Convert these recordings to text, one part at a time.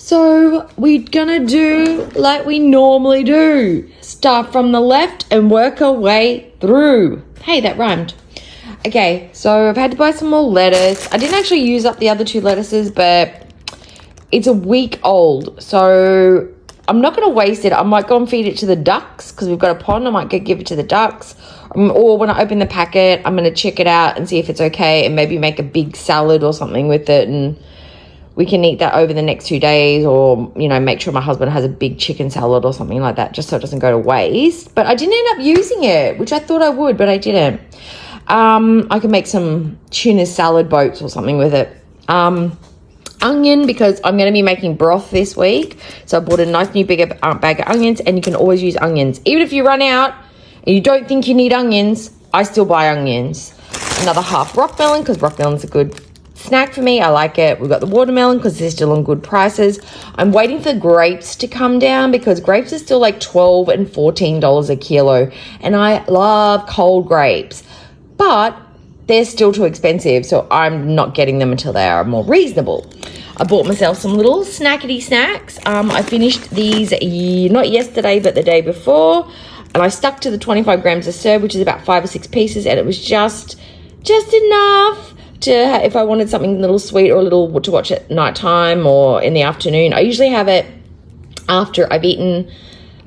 So we're gonna do like we normally do. Start from the left and work our way through. Hey, that rhymed. Okay, so I've had to buy some more lettuce. I didn't actually use up the other 2 lettuces, but it's a week old. So I'm not gonna waste it. I might go and feed it to the ducks because we've got a pond. I might go give it to the ducks. Or when I open the packet, I'm gonna check it out and see if it's okay and maybe make a big salad or something with it, and we can eat that over the next 2 days, or, you know, make sure my husband has a big chicken salad or something like that, just so it doesn't go to waste. But I didn't end up using it, which I thought I would, but I didn't. I could make some tuna salad boats or something with it. Onion, because I'm going to be making broth this week. So I bought a nice new bigger bag of onions, and you can always use onions. Even if you run out and you don't think you need onions, I still buy onions. Another half rock melon, because rock melon's a good snack for me. I like it. We've got the watermelon because they're still on good prices. I'm waiting for grapes to come down because grapes are still like $12 and $14 a kilo, and I love cold grapes, but they're still too expensive, so I'm not getting them until they are more reasonable. I bought myself some little snackety snacks. I finished these not yesterday but the day before, and I stuck to the 25 grams a serve, which is about 5 or 6 pieces, and it was just enough to, if I wanted something a little sweet or a little to watch at nighttime or in the afternoon. I usually have it after I've eaten,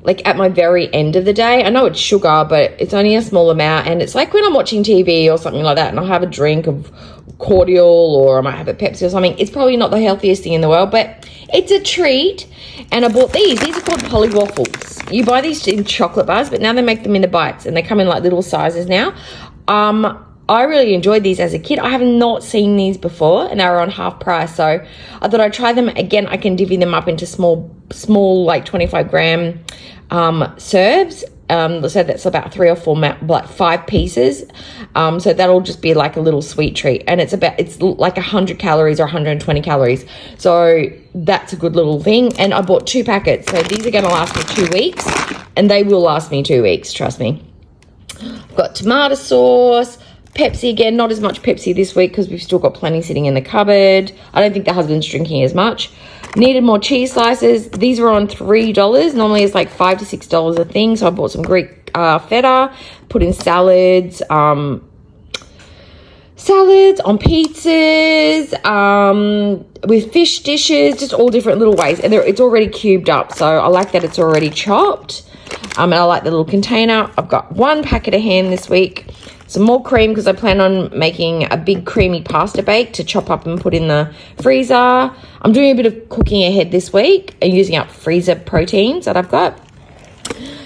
like at my very end of the day. I know it's sugar, but it's only a small amount, and it's like when I'm watching TV or something like that and I'll have a drink of cordial, or I might have a Pepsi or something. It's probably not the healthiest thing in the world, but it's a treat. And I bought these. These are called Polly Waffles. You buy these in chocolate bars, but now they make them into bites, and they come in like little sizes now. I really enjoyed these as a kid. I have not seen these before, and they were on half price, so I thought I'd try them again. I can divvy them up into small like 25 gram serves. So that's about 3 or 4, like 5 pieces. So that'll just be like a little sweet treat, and it's like 100 calories or 120 calories. So that's a good little thing. And I bought 2 packets, so these are going to last me 2 weeks, and they will last me 2 weeks. Trust me. I've got tomato sauce. Pepsi again, not as much Pepsi this week because we've still got plenty sitting in the cupboard. I don't think the husband's drinking as much. Needed more cheese slices. These were on $3. Normally it's like $5 to $6 a thing. So I bought some Greek feta, put in salads, on pizzas, with fish dishes, just all different little ways. And it's already cubed up, so I like that it's already chopped. And I like the little container. I've got 1 packet of ham this week. Some more cream because I plan on making a big creamy pasta bake to chop up and put in the freezer. I'm doing a bit of cooking ahead this week and using up freezer proteins that I've got.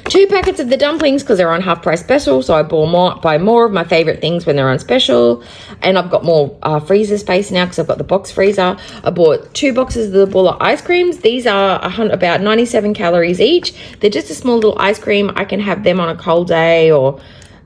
2 packets of the dumplings because they're on half price special, so I buy more of my favorite things when they're on special. And I've got more freezer space now because I've got the box freezer. I bought 2 boxes of the Bulla ice creams. These are about 97 calories each. They're just a small little ice cream. I can have them on a cold day, or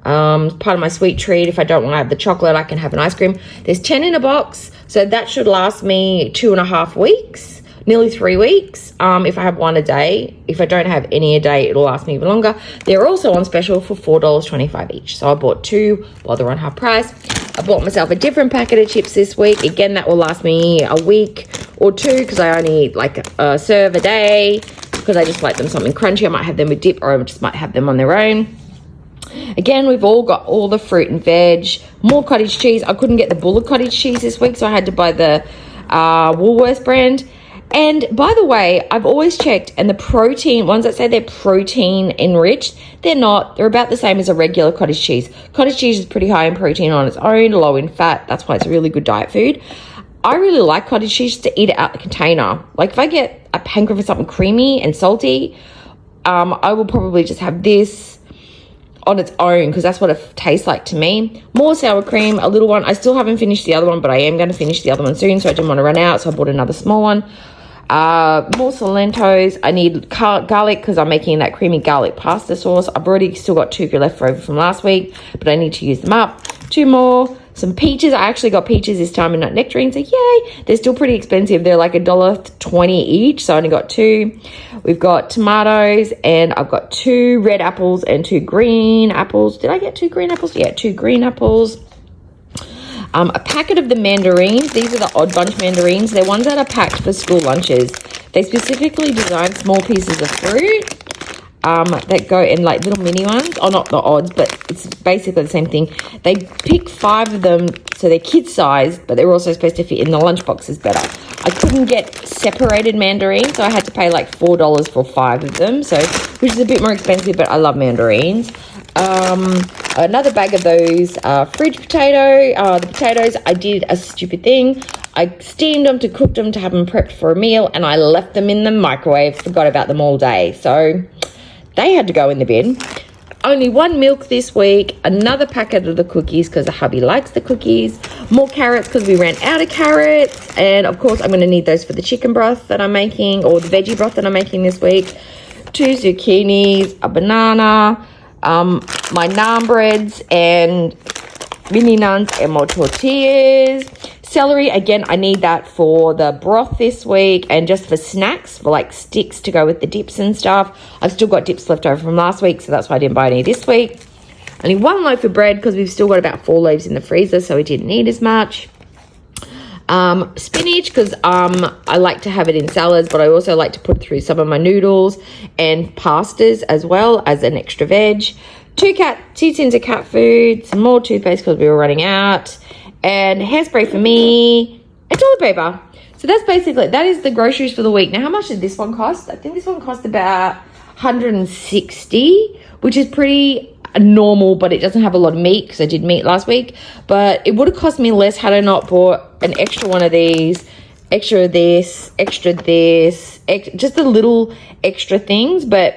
part of my sweet treat. If I don't want to have the chocolate, I can have an ice cream. There's 10 in a box, so that should last me 2.5 weeks, nearly 3 weeks, if I have 1 a day. If I don't have any a day, it'll last me even longer. They're also on special for $4.25 each, so I bought 2 while they're on half price. I bought myself a different packet of chips this week. Again, that will last me a week or 2 because I only eat like a serve a day because I just like them something crunchy. I might have them with dip, or I just might have them on their own. Again, we've all got all the fruit and veg. More cottage cheese. I couldn't get the Bulla cottage cheese this week, so I had to buy the Woolworths brand. And by the way, I've always checked, and the protein, ones that say they're protein enriched, they're not. They're about the same as a regular cottage cheese. Cottage cheese is pretty high in protein on its own, low in fat. That's why it's a really good diet food. I really like cottage cheese to eat it out the container. Like if I get a hankering for something creamy and salty, I will probably just have this on its own because that's what it tastes like to me. More sour cream, a little one. I still haven't finished the other one, but I am going to finish the other one soon, so I didn't want to run out, so I bought another small one. More Solentos. I need garlic because I'm making that creamy garlic pasta sauce. I've already still got 2 left over from last week, but I need to use them up. 2 more. Some peaches. I actually got peaches this time and not nectarines, so yay. They're still pretty expensive. They're like $1.20 each, so I only got 2. We've got tomatoes, and I've got 2 red apples and 2 green apples. Did I get 2 green apples? Yeah, 2 green apples. A packet of the mandarins. These are the Odd Bunch mandarins. They're ones that are packed for school lunches. They specifically designed small pieces of fruit that go in like little mini ones. Oh, not the odds, but it's basically the same thing. They pick 5 of them, so they're kid-sized, but they're also supposed to fit in the lunch boxes better. I couldn't get separated mandarins, so I had to pay like $4 for 5 of them, so which is a bit more expensive, but I love mandarins. Another bag of those fridge potato. The potatoes, I did a stupid thing. I steamed them to cook them to have them prepped for a meal, and I left them in the microwave. Forgot about them all day, so they had to go in the bin. Only 1 milk this week, another packet of the cookies because the hubby likes the cookies, more carrots because we ran out of carrots, and of course I'm going to need those for the chicken broth that I'm making, or the veggie broth that I'm making this week. 2 zucchinis, a banana, my naan breads and mini naans and more tortillas. Celery, again, I need that for the broth this week and just for snacks, for like sticks to go with the dips and stuff. I've still got dips left over from last week, so that's why I didn't buy any this week. Only 1 loaf of bread because we've still got about 4 loaves in the freezer, so we didn't need as much. Spinach, because I like to have it in salads, but I also like to put it through some of my noodles and pastas as well as an extra veg. 2 tins of cat food, some more toothpaste because we were running out, and hairspray for me, and toilet paper. So that's basically, that is the groceries for the week. Now, how much did this one cost? I think this one cost about $160, which is pretty normal, but it doesn't have a lot of meat because I did meat last week. But it would have cost me less had I not bought an extra one of these, extra of this, extra this, just the little extra things. But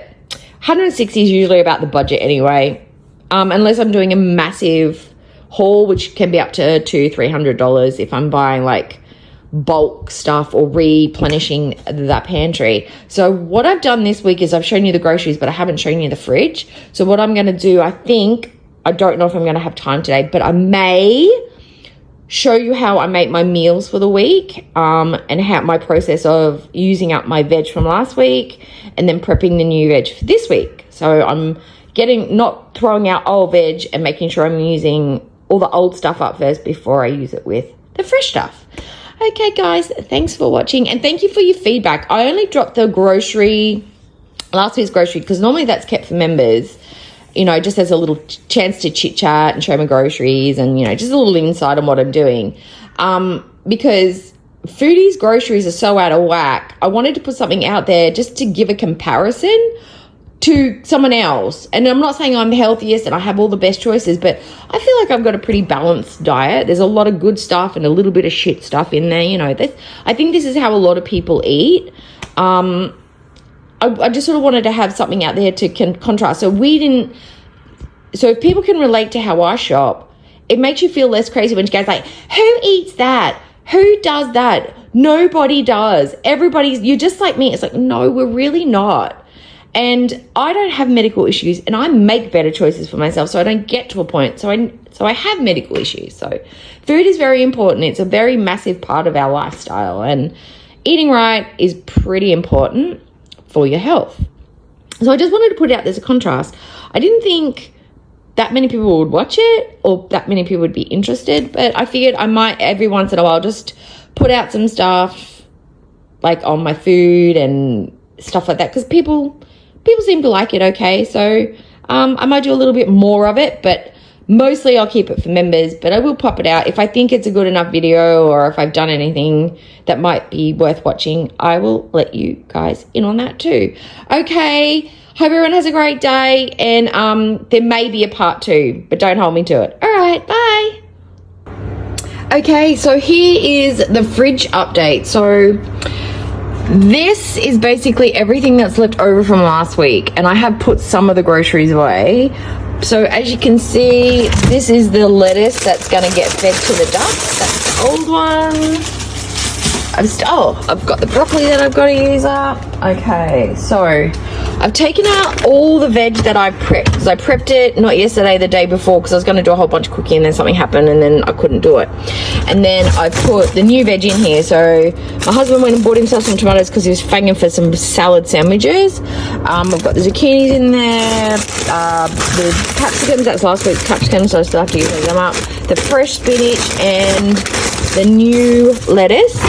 160 is usually about the budget anyway, unless I'm doing a massive haul, which can be up to $200-300 if I'm buying like bulk stuff or replenishing that pantry. So what I've done this week is I've shown you the groceries, but I haven't shown you the fridge. So what I'm going to do, I don't know if I'm going to have time today, but I may show you how I make my meals for the week, and how my process of using up my veg from last week and then prepping the new veg for this week. So I'm not throwing out old veg and making sure I'm using all the old stuff up first before I use it with the fresh stuff. Okay, guys, thanks for watching, and thank you for your feedback. I only dropped the last week's grocery, because normally that's kept for members, just as a little chance to chit chat and show my groceries and, just a little insight on what I'm doing. Because Foodie's groceries are so out of whack, I wanted to put something out there just to give a comparison to someone else. And I'm not saying I'm the healthiest and I have all the best choices, but I feel like I've got a pretty balanced diet. There's a lot of good stuff and a little bit of shit stuff in there. I think this is how a lot of people eat. I just sort of wanted to have something out there to contrast. So if people can relate to how I shop, it makes you feel less crazy when you guys like, who eats that? Who does that? Nobody does. You're just like me. It's like, no, we're really not. And I don't have medical issues, and I make better choices for myself, so I don't get to a point. So I have medical issues. So food is very important. It's a very massive part of our lifestyle, and eating right is pretty important for your health. So I just wanted to put it out there as a contrast. I didn't think that many people would watch it or that many people would be interested, but I figured I might every once in a while just put out some stuff like on my food and stuff like that, because people seem to like it okay. So I might do a little bit more of it, but mostly I'll keep it for members, but I will pop it out. If I think it's a good enough video or if I've done anything that might be worth watching, I will let you guys in on that too. Okay, hope everyone has a great day, and there may be a part 2, but don't hold me to it. All right, bye. Okay, so here is the fridge update. So this is basically everything that's left over from last week, and I have put some of the groceries away. So as you can see, this is the lettuce that's going to get fed to the ducks. That's the old one. I've got the broccoli that I've got to use up. Okay, so I've taken out all the veg that I prepped, because I prepped it not yesterday, the day before, because I was going to do a whole bunch of cooking and then something happened and then I couldn't do it. And then I put the new veg in here. So my husband went and bought himself some tomatoes because he was fanging for some salad sandwiches. I've got the zucchinis in there, the capsicums, that's last week's capsicums, so I still have to use them up, the fresh spinach and the new lettuce.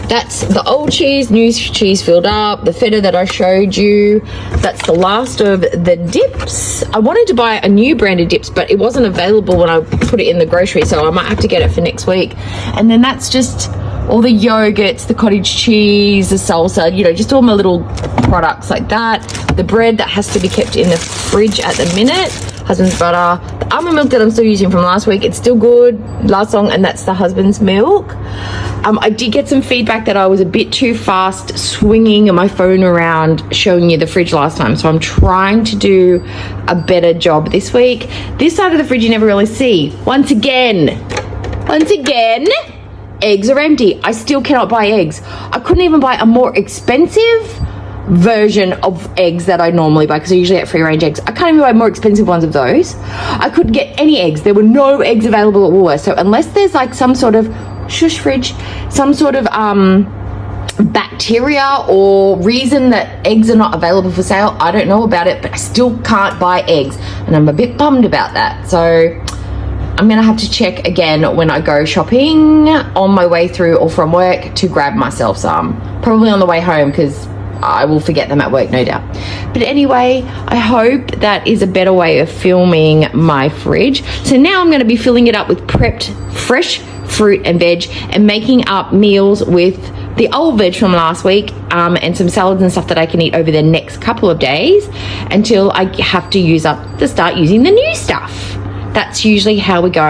That's the old cheese, new cheese filled up, the feta that I showed you. That's the last of the dips. I wanted to buy a new brand of dips, but it wasn't available when I put it in the grocery, so I might have to get it for next week. And then that's just all the yogurts, the cottage cheese, the salsa, you know, just all my little products like that. The bread that has to be kept in the fridge at the minute. Husband's butter. The almond milk that I'm still using from last week, it's still good, last long, and that's the husband's milk. I did get some feedback that I was a bit too fast swinging my phone around showing you the fridge last time, so I'm trying to do a better job this week. This side of the fridge you never really see. Once again, eggs are empty. I still cannot buy eggs. I couldn't even buy a more expensive version of eggs that I normally buy, because I usually get free range eggs. I can't even buy more expensive ones of those. I couldn't get any eggs. There were no eggs available at Woolworths. So unless there's like some sort of shush fridge, some sort of bacteria or reason that eggs are not available for sale, I don't know about it, but I still can't buy eggs, and I'm a bit bummed about that. So I'm gonna have to check again when I go shopping on my way through or from work to grab myself some, probably on the way home, because I will forget them at work, no doubt. But anyway, I hope that is a better way of filming my fridge. So now I'm going to be filling it up with prepped fresh fruit and veg, and making up meals with the old veg from last week, and some salads and stuff that I can eat over the next couple of days until I have to start using the new stuff. That's usually how we go.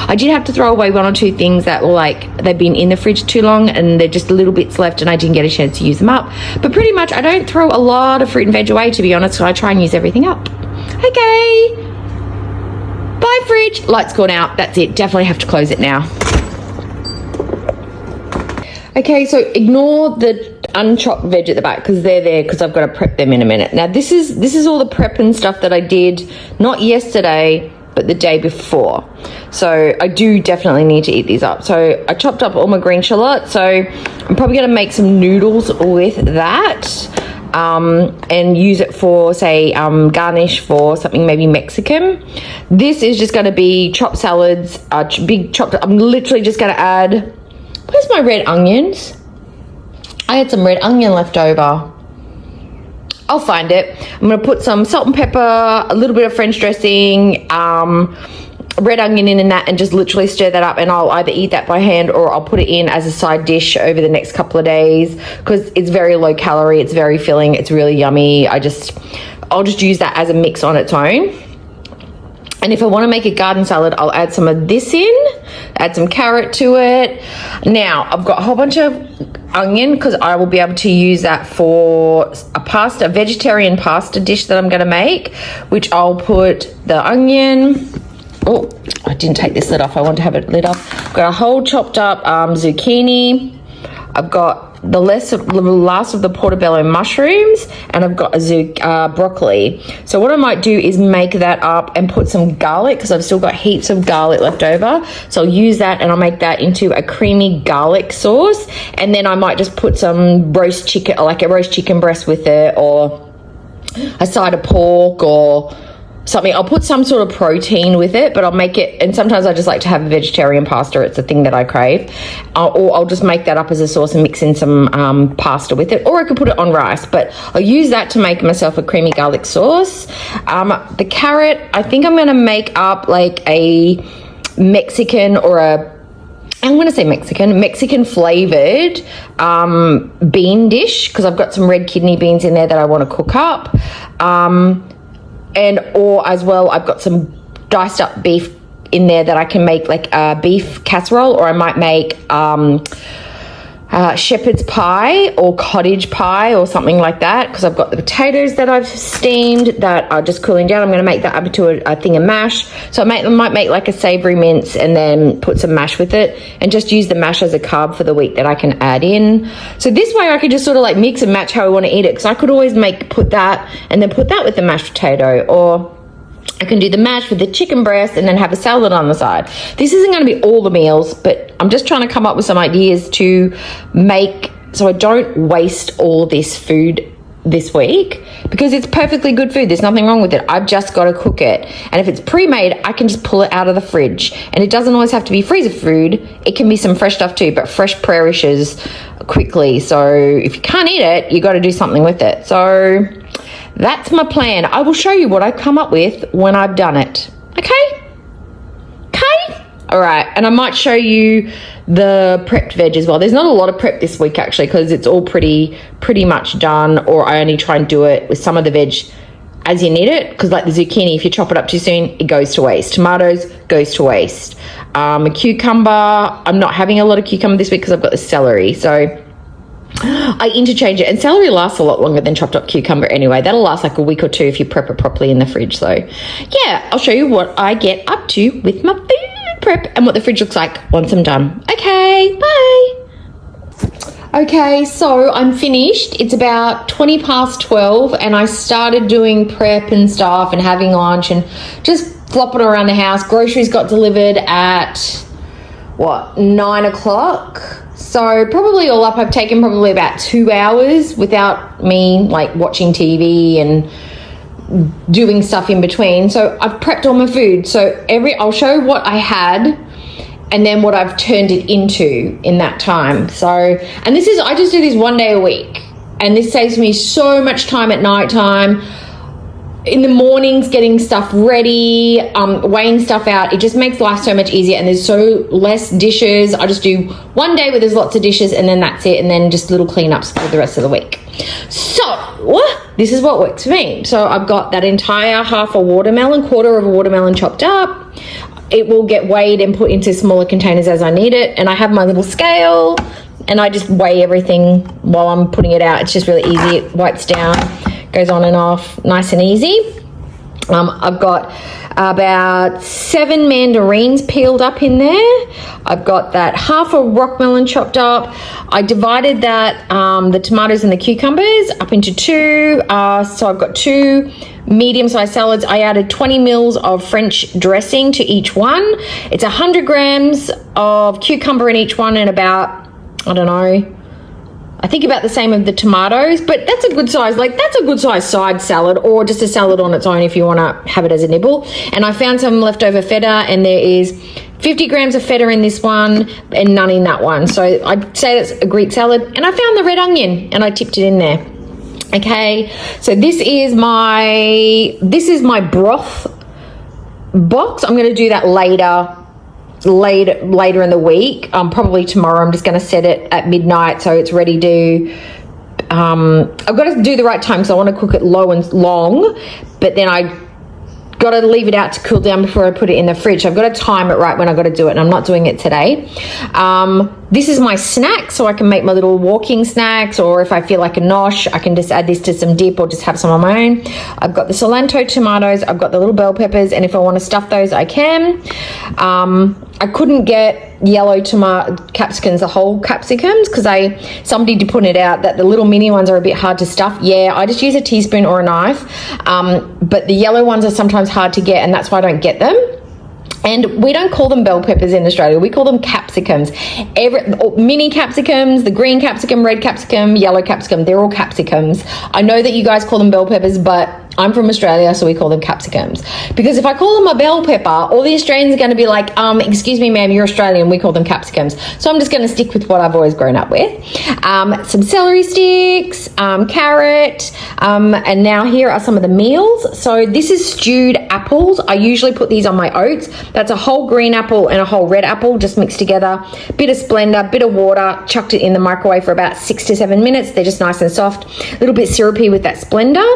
I did have to throw away one or two things that were like, they've been in the fridge too long and they're just little bits left and I didn't get a chance to use them up. But pretty much I don't throw a lot of fruit and veg away, to be honest, so I try and use everything up. Okay. Bye fridge. Light's gone out. That's it. Definitely have to close it now. Okay, so ignore the unchopped veg at the back because they're there because I've got to prep them in a minute. Now this is all the prep and stuff that I did, not yesterday, but the day before. So I do definitely need to eat these up. So I chopped up all my green shallot. So I'm probably going to make some noodles with that, and use it for, say, garnish for something maybe Mexican. This is just going to be chopped salads, big chopped. I'm literally just going to add, where's my red onions? I had some red onion left over. I'll find it. I'm going to put some salt and pepper, a little bit of French dressing, red onion in that, and just literally stir that up, and I'll either eat that by hand or I'll put it in as a side dish over the next couple of days because it's very low calorie, it's very filling, it's really yummy. I'll just use that as a mix on its own. And if I want to make a garden salad, I'll add some of this in, add some carrot to it. Now, I've got a whole bunch of onion because I will be able to use that for a vegetarian pasta dish that I'm going to make, which I'll put the onion. Oh, I didn't take this lid off. I want to have it lid off. I've got a whole chopped up zucchini. I've got the last of the portobello mushrooms, and I've got a broccoli. So what I might do is make that up and put some garlic because I've still got heaps of garlic left over. So I'll use that and I'll make that into a creamy garlic sauce. And then I might just put some roast chicken, like a roast chicken breast with it, or a side of pork or something. I'll put some sort of protein with it, but I'll make it, and sometimes I just like to have a vegetarian pasta. It's a thing that I crave. Or I'll just make that up as a sauce and mix in some pasta with it, or I could put it on rice, but I'll use that to make myself a creamy garlic sauce. The carrot, I think I'm going to make up like a Mexican or I'm going to say Mexican flavored bean dish because I've got some red kidney beans in there that I want to cook up. Or as well, I've got some diced up beef in there that I can make like a beef casserole, or I might make shepherd's pie or cottage pie or something like that because I've got the potatoes that I've steamed that are just cooling down. I'm going to make that up into a thing of mash. So I might make like a savoury mince and then put some mash with it and just use the mash as a carb for the week that I can add in. So this way I could just sort of like mix and match how I want to eat it because I could always put that and then put that with the mashed potato, or I can do the mash with the chicken breast and then have a salad on the side. This isn't going to be all the meals, but I'm just trying to come up with some ideas to make so I don't waste all this food this week because it's perfectly good food. There's nothing wrong with it. I've just got to cook it. And if it's pre-made, I can just pull it out of the fridge. And it doesn't always have to be freezer food. It can be some fresh stuff too, but fresh perishes quickly. So if you can't eat it, you got to do something with it. So that's my plan. I will show you what I've come up with when I've done it. Okay? Okay? All right. And I might show you the prepped veg as well. There's not a lot of prep this week actually because it's all pretty much done, or I only try and do it with some of the veg as you need it, because like the zucchini, if you chop it up too soon, it goes to waste. Tomatoes goes to waste. A cucumber, I'm not having a lot of cucumber this week because I've got the celery, so I interchange it, and celery lasts a lot longer than chopped up cucumber anyway. That'll last like a week or two if you prep it properly in the fridge. So yeah, I'll show you what I get up to with my food prep and what the fridge looks like once I'm done. Okay, bye. Okay, so I'm finished. It's about 20 past 12 and I started doing prep and stuff and having lunch and just flopping around the house. Groceries got delivered at, 9 o'clock? So probably all up, I've taken probably about 2 hours without me like watching TV and doing stuff in between. So I've prepped all my food. So I'll show what I had and then what I've turned it into in that time. So, and I just do this 1 day a week, and this saves me so much time at night time. In the mornings, getting stuff ready, weighing stuff out, it just makes life so much easier, and there's so less dishes. I just do 1 day where there's lots of dishes, and then that's it, and then just little cleanups for the rest of the week. So this is what works for me. So I've got that entire half a watermelon, quarter of a watermelon chopped up. It will get weighed and put into smaller containers as I need it, and I have my little scale, and I just weigh everything while I'm putting it out. It's just really easy. It wipes down, goes on and off, nice and easy. I've got about 7 mandarins peeled up in there. I've got that half a rock melon chopped up. I divided that, the tomatoes and the cucumbers up into 2. So I've got 2 medium-sized salads. I added 20 mils of French dressing to each one. It's 100 grams of cucumber in each one, and about, I think about the same of the tomatoes, but that's a good size. Like, that's a good size side salad, or just a salad on its own if you want to have it as a nibble. And I found some leftover feta, and there is 50 grams of feta in this one and none in that one. So I'd say that's a Greek salad. And I found the red onion and I tipped it in there. Okay, so this is my broth box. I'm going to do that later in the week, probably tomorrow. I'm just going to set it at midnight so it's ready to I've got to do the right time because I want to cook it low and long, but then I got to leave it out to cool down before I put it in the fridge. I've got to time it right when I got to do it, and I'm not doing it today. This is my snack, so I can make my little walking snacks, or if I feel like a nosh, I can just add this to some dip or just have some on my own. I've got the cilantro tomatoes, I've got the little bell peppers, and if I want to stuff those, I can. I couldn't get yellow capsicums, the whole capsicums, because somebody did point it out that the little mini ones are a bit hard to stuff. Yeah, I just use a teaspoon or a knife, but the yellow ones are sometimes hard to get, and that's why I don't get them. And we don't call them bell peppers in Australia. We call them capsicums. Mini capsicums, the green capsicum, red capsicum, yellow capsicum, they're all capsicums. I know that you guys call them bell peppers, but I'm from Australia, so we call them capsicums. Because if I call them a bell pepper, all the Australians are going to be like, excuse me, ma'am, you're Australian. We call them capsicums. So I'm just going to stick with what I've always grown up with. Some celery sticks, carrot, and now here are some of the meals. So this is stewed apples. I usually put these on my oats. That's a whole green apple and a whole red apple just mixed together. Bit of Splenda, bit of water, chucked it in the microwave for about 6 to 7 minutes. They're just nice and soft, a little bit syrupy with that Splenda.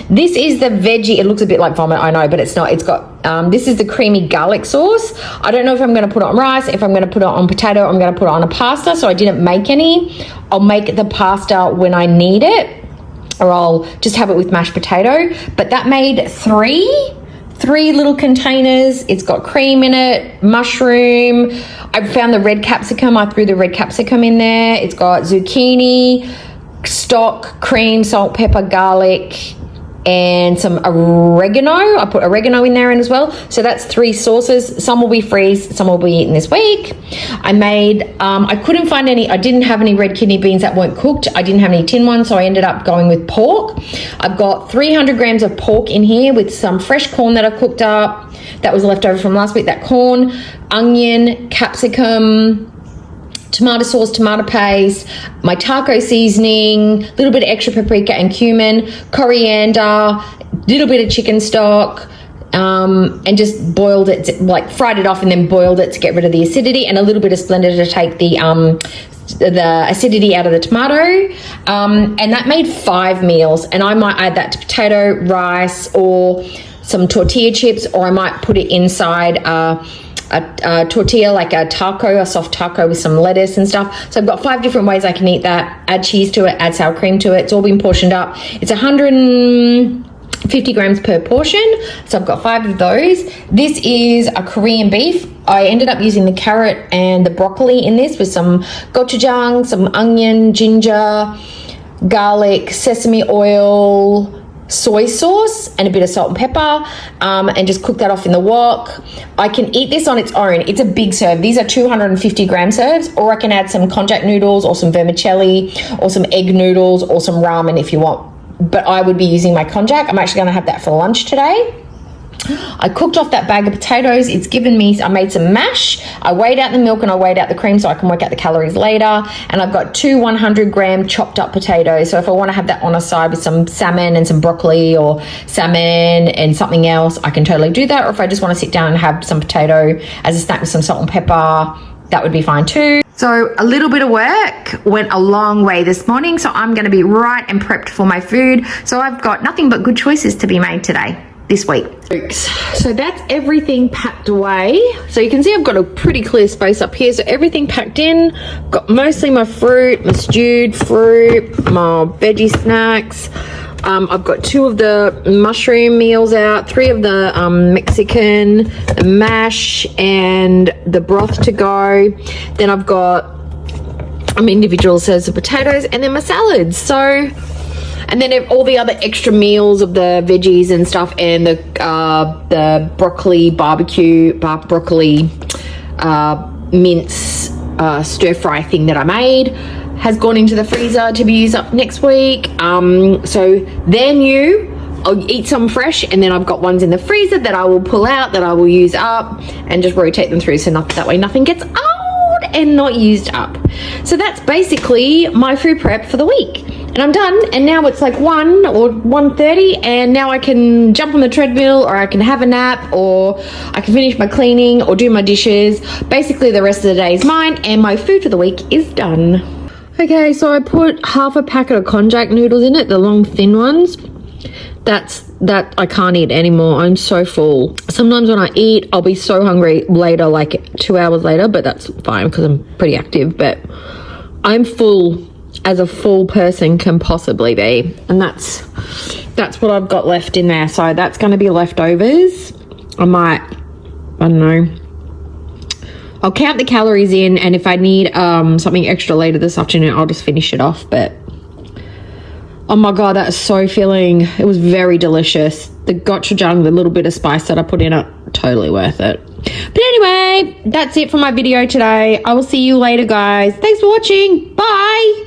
This is the veggie. It looks a bit like vomit, I know, but it's not. It's got, this is the creamy garlic sauce. I don't know if I'm going to put it on rice, if I'm going to put it on potato, I'm going to put it on a pasta, so I didn't make any. I'll make the pasta when I need it, or I'll just have it with mashed potato. But that made three little containers. It's got cream in it, mushroom. I found the red capsicum. I threw the red capsicum in there. It's got zucchini, stock, cream, salt, pepper, garlic. and some oregano. I put oregano in there as well. So that's 3 sauces. Some will be freeze, some will be eaten this week. I made, I couldn't find any, I didn't have any red kidney beans that weren't cooked. I didn't have any tin ones, so I ended up going with pork. I've got 300 grams of pork in here with some fresh corn that I cooked up. That was left over from last week, that corn, onion, capsicum, tomato sauce, tomato paste, my taco seasoning, a little bit of extra paprika and cumin, coriander, little bit of chicken stock, and just boiled it, like fried it off and then boiled it to get rid of the acidity, and a little bit of Splenda to take the acidity out of the tomato, and that made 5 meals. And I might add that to potato, rice, or some tortilla chips, or I might put it inside a tortilla, like a taco, a soft taco with some lettuce and stuff. So I've got 5 different ways I can eat that. Add cheese to it, add sour cream to it. It's all been portioned up. It's 150 grams per portion, so I've got 5 of those. This is a Korean beef. I ended up using the carrot and the broccoli in this with some gochujang, some onion, ginger, garlic, sesame oil, soy sauce, and a bit of salt and pepper, and just cook that off in the wok. I can eat this on its own. It's a big serve. These are 250 gram serves, or I can add some konjac noodles or some vermicelli or some egg noodles or some ramen if you want. But I would be using my konjac. I'm actually going to have that for lunch today. I cooked off that bag of potatoes. It's given me, I made some mash. I weighed out the milk and I weighed out the cream so I can work out the calories later. And I've got 2 100-gram chopped up potatoes. So if I want to have that on a side with some salmon and some broccoli, or salmon and something else, I can totally do that. Or if I just want to sit down and have some potato as a snack with some salt and pepper, that would be fine too. So a little bit of work went a long way this morning. So I'm going to be right and prepped for my food. So I've got nothing but good choices to be made today. This week. So that's everything packed away. So you can see I've got a pretty clear space up here. So everything packed in. Got mostly my fruit, my stewed fruit, my veggie snacks. I've got 2 of the mushroom meals out, 3 of the Mexican, the mash, and the broth to go. Then I've got individual serves of potatoes, and then my salads. So, and then all the other extra meals of the veggies and stuff, and the broccoli barbecue, broccoli mince stir fry thing that I made has gone into the freezer to be used up next week. So they're new. I'll eat some fresh, and then I've got ones in the freezer that I will pull out, that I will use up, and just rotate them through, so that way nothing gets old and not used up. So that's basically my food prep for the week. And I'm done, and now it's like 1 or 1:30, and now I can jump on the treadmill, or I can have a nap, or I can finish my cleaning or do my dishes. Basically the rest of the day is mine, and my food for the week is done. Okay, so I put half a packet of konjac noodles in it, the long thin ones. That I can't eat anymore. I'm so full. Sometimes when I eat, I'll be so hungry later, like 2 hours later, but that's fine because I'm pretty active. But I'm full as a full person can possibly be, and that's what I've got left in there. So that's going to be leftovers. I don't know, I'll count the calories in, and if I need something extra later this afternoon, I'll just finish it off. But oh my god, that is so filling. It was very delicious. The gochujang, the little bit of spice that I put in it, totally worth it. But anyway, that's it for my video today. I will see you later, guys. Thanks for watching. Bye.